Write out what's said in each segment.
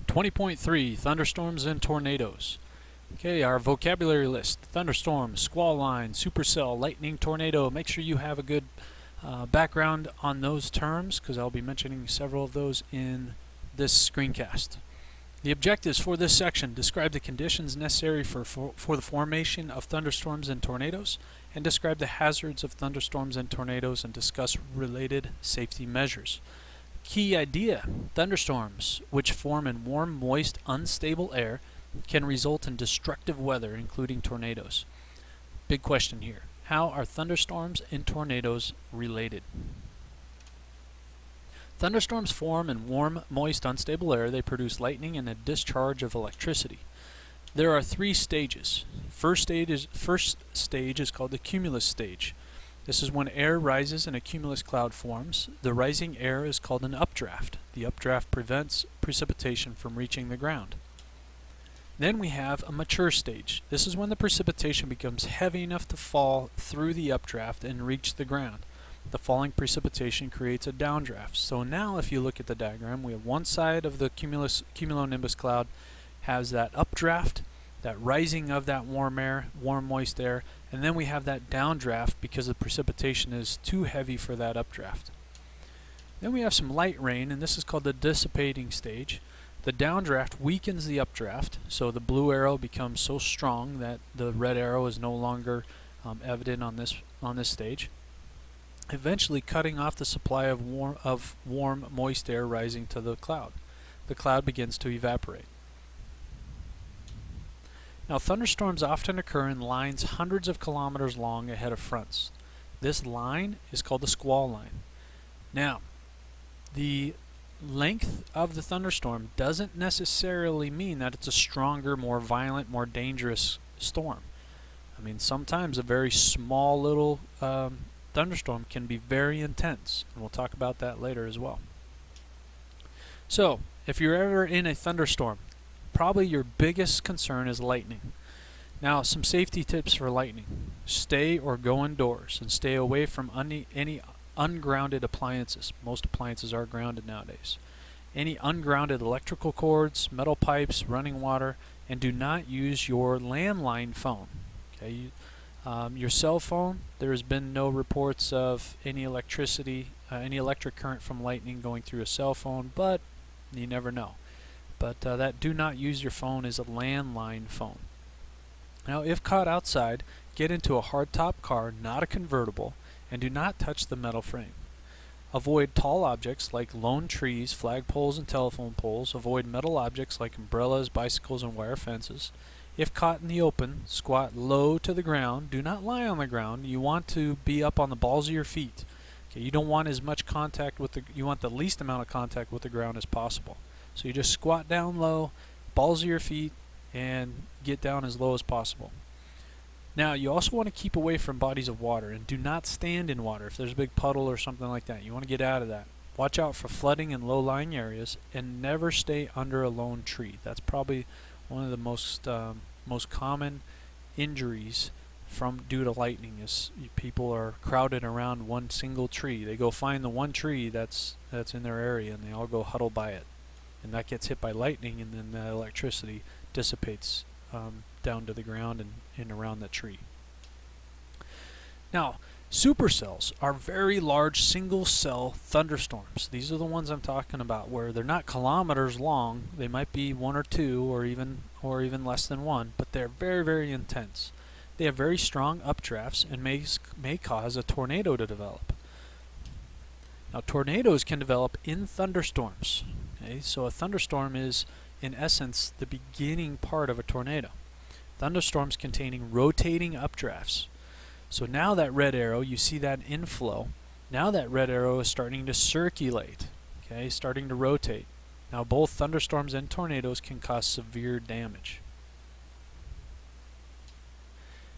20.3 Thunderstorms and Tornadoes. Okay, our vocabulary list: thunderstorm, squall line, supercell, lightning, tornado. Make sure you have a good background on those terms, because I'll be mentioning several of those in this screencast. The objectives for this section: describe the conditions necessary for the formation of thunderstorms and tornadoes, and describe the hazards of thunderstorms and tornadoes, and discuss related safety measures. Key idea: thunderstorms, which form in warm, moist, unstable air, can result in destructive weather, including tornadoes. Big question here: how are thunderstorms and tornadoes related? Thunderstorms form in warm, moist, unstable air. They produce lightning and a discharge of electricity. There are three stages. First stage is called the cumulus stage. This is when air rises and a cumulus cloud forms. The rising air is called an updraft. The updraft prevents precipitation from reaching the ground. Then we have a mature stage. This is when the precipitation becomes heavy enough to fall through the updraft and reach the ground. The falling precipitation creates a downdraft. So now if you look at the diagram, we have one side of the cumulonimbus cloud has that updraft, that rising of that warm air, warm moist air, and then we have that downdraft because the precipitation is too heavy for that updraft. Then we have some light rain, and this is called the dissipating stage. The downdraft weakens the updraft, so the blue arrow becomes so strong that the red arrow is no longer evident on this stage, eventually cutting off the supply of warm, moist air rising to the cloud. The cloud begins to evaporate. Now, thunderstorms often occur in lines hundreds of kilometers long ahead of fronts. This line is called the squall line. Now, the length of the thunderstorm doesn't necessarily mean that it's a stronger, more violent, more dangerous storm. I mean, sometimes a very small little thunderstorm can be very intense, and we'll talk about that later as well. So, if you're ever in a thunderstorm, probably your biggest concern is lightning. Now, some safety tips for lightning: stay or go indoors, and stay away from any ungrounded appliances. Most appliances are grounded nowadays. Any ungrounded electrical cords, metal pipes, running water, and do not use your landline phone. Okay, your cell phone, there has been no reports of any electric current from lightning going through a cell phone, but you never know. But that do not use your phone is a landline phone. Now, if caught outside, get into a hardtop car, not a convertible, and do not touch the metal frame. Avoid tall objects like lone trees, flagpoles, and telephone poles. Avoid metal objects like umbrellas, bicycles, and wire fences. If caught in the open, squat low to the ground. Do not lie on the ground. You want to be up on the balls of your feet. Okay, you don't want as much contact with you want the least amount of contact with the ground as possible. So you just squat down low, balls of your feet, and get down as low as possible. Now, you also want to keep away from bodies of water, and do not stand in water. If there's a big puddle or something like that, you want to get out of that. Watch out for flooding in low-lying areas, and never stay under a lone tree. That's probably one of the most common injuries due to lightning, is people are crowded around one single tree. They go find the one tree that's in their area, and they all go huddle by it. And that gets hit by lightning, and then the electricity dissipates down to the ground and around that tree. Now, supercells are very large single-cell thunderstorms. These are the ones I'm talking about, where they're not kilometers long. They might be one or two, or even less than one, but they're very, very intense. They have very strong updrafts and may cause a tornado to develop. Now, tornadoes can develop in thunderstorms. Okay, so a thunderstorm is, in essence, the beginning part of a tornado. Thunderstorms containing rotating updrafts. So now that red arrow, you see that inflow. Now that red arrow is starting to circulate, okay, starting to rotate. Now, both thunderstorms and tornadoes can cause severe damage.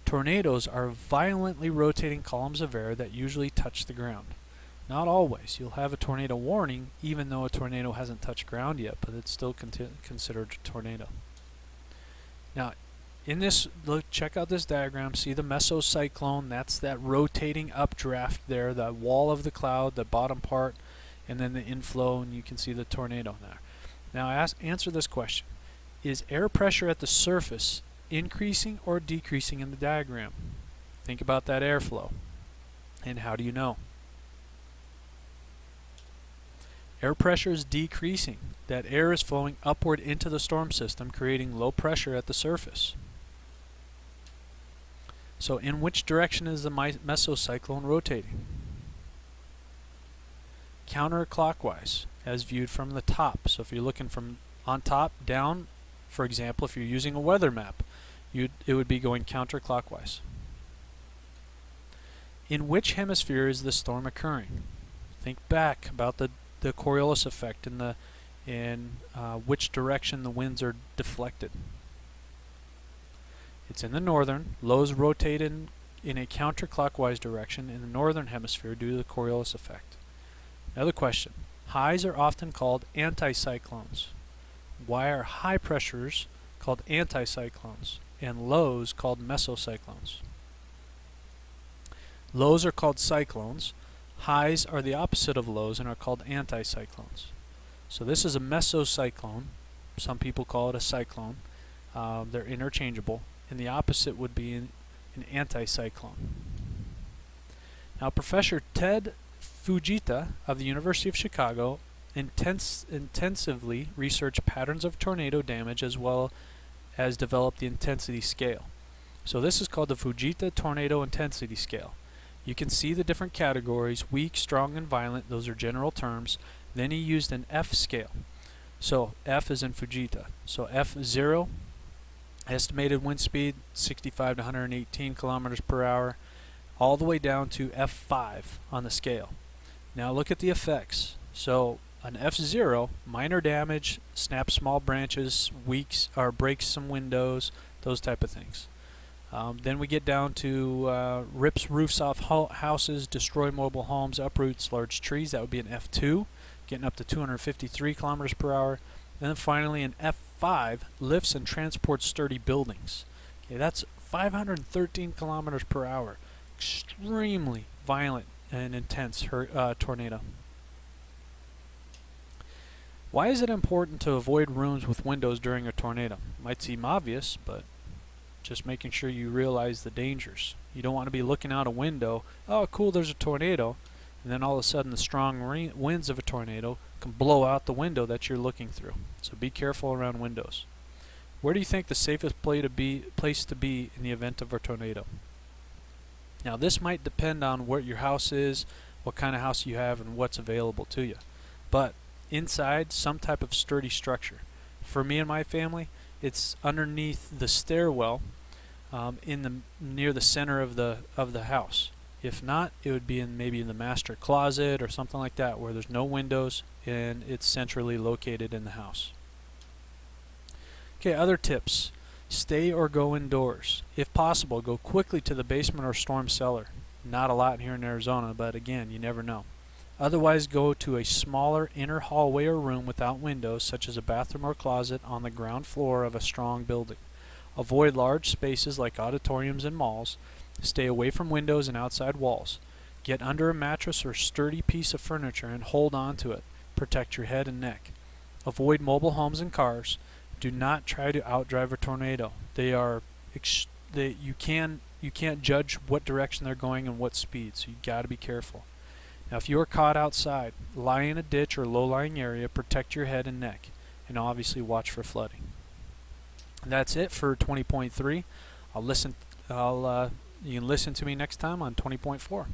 Tornadoes are violently rotating columns of air that usually touch the ground. Not always. You'll have a tornado warning even though a tornado hasn't touched ground yet, but it's still considered a tornado. Now, in this, check out this diagram. See the mesocyclone? That's that rotating updraft there, that wall of the cloud, the bottom part, and then the inflow, and you can see the tornado there. Now answer this question. Is air pressure at the surface increasing or decreasing in the diagram? Think about that airflow. And how do you know? Air pressure is decreasing. That air is flowing upward into the storm system, creating low pressure at the surface. So in which direction is the mesocyclone rotating? Counterclockwise, as viewed from the top. So if you're looking from on top down, for example, if you're using a weather map, it would be going counterclockwise. In which hemisphere is the storm occurring? Think back about the Coriolis effect and in which direction the winds are deflected. It's in the northern. Lows rotate in a counterclockwise direction in the northern hemisphere due to the Coriolis effect. Another question. Highs are often called anticyclones. Why are high pressures called anticyclones and lows called mesocyclones? Lows are called cyclones. Highs are the opposite of lows and are called anticyclones. So this is a mesocyclone. Some people call it a cyclone. They're interchangeable. And the opposite would be an anticyclone. Now, Professor Ted Fujita of the University of Chicago intensively researched patterns of tornado damage as well as developed the intensity scale. So this is called the Fujita Tornado Intensity Scale. You can see the different categories: weak, strong, and violent. Those are general terms. Then he used an F scale. So F is in Fujita. So F0, estimated wind speed 65 to 118 kilometers per hour, all the way down to F5 on the scale. Now look at the effects. So an F0, minor damage, snaps small branches, breaks some windows, those type of things. Then we get down to rips roofs off houses, destroy mobile homes, uproots large trees. That would be an F2, getting up to 253 kilometers per hour. And then finally an F5, lifts and transports sturdy buildings. Okay, that's 513 kilometers per hour. Extremely violent and intense tornado. Why is it important to avoid rooms with windows during a tornado? Might seem obvious, but just making sure you realize the dangers. You don't want to be looking out a window, oh cool, there's a tornado, and then all of a sudden the strong winds of a tornado can blow out the window that you're looking through. So be careful around windows. Where do you think the safest place to be in the event of a tornado? Now this might depend on what your house is, what kind of house you have, and what's available to you. But inside, some type of sturdy structure. For me and my family, it's underneath the stairwell, near the center of the house. If not, it would be maybe in the master closet or something like that, where there's no windows and it's centrally located in the house. Okay, other tips. Stay or go indoors. If possible, go quickly to the basement or storm cellar. Not a lot here in Arizona, but again, you never know. Otherwise, go to a smaller inner hallway or room without windows, such as a bathroom or closet on the ground floor of a strong building. Avoid large spaces like auditoriums and malls. Stay away from windows and outside walls. Get under a mattress or sturdy piece of furniture and hold on to it. Protect your head and neck. Avoid mobile homes and cars. Do not try to outdrive a tornado. You can't judge what direction they're going and what speed, so you got to be careful. Now, if you are caught outside, lie in a ditch or low-lying area, protect your head and neck, and obviously watch for flooding. That's it for 20.3. You can listen to me next time on 20.4.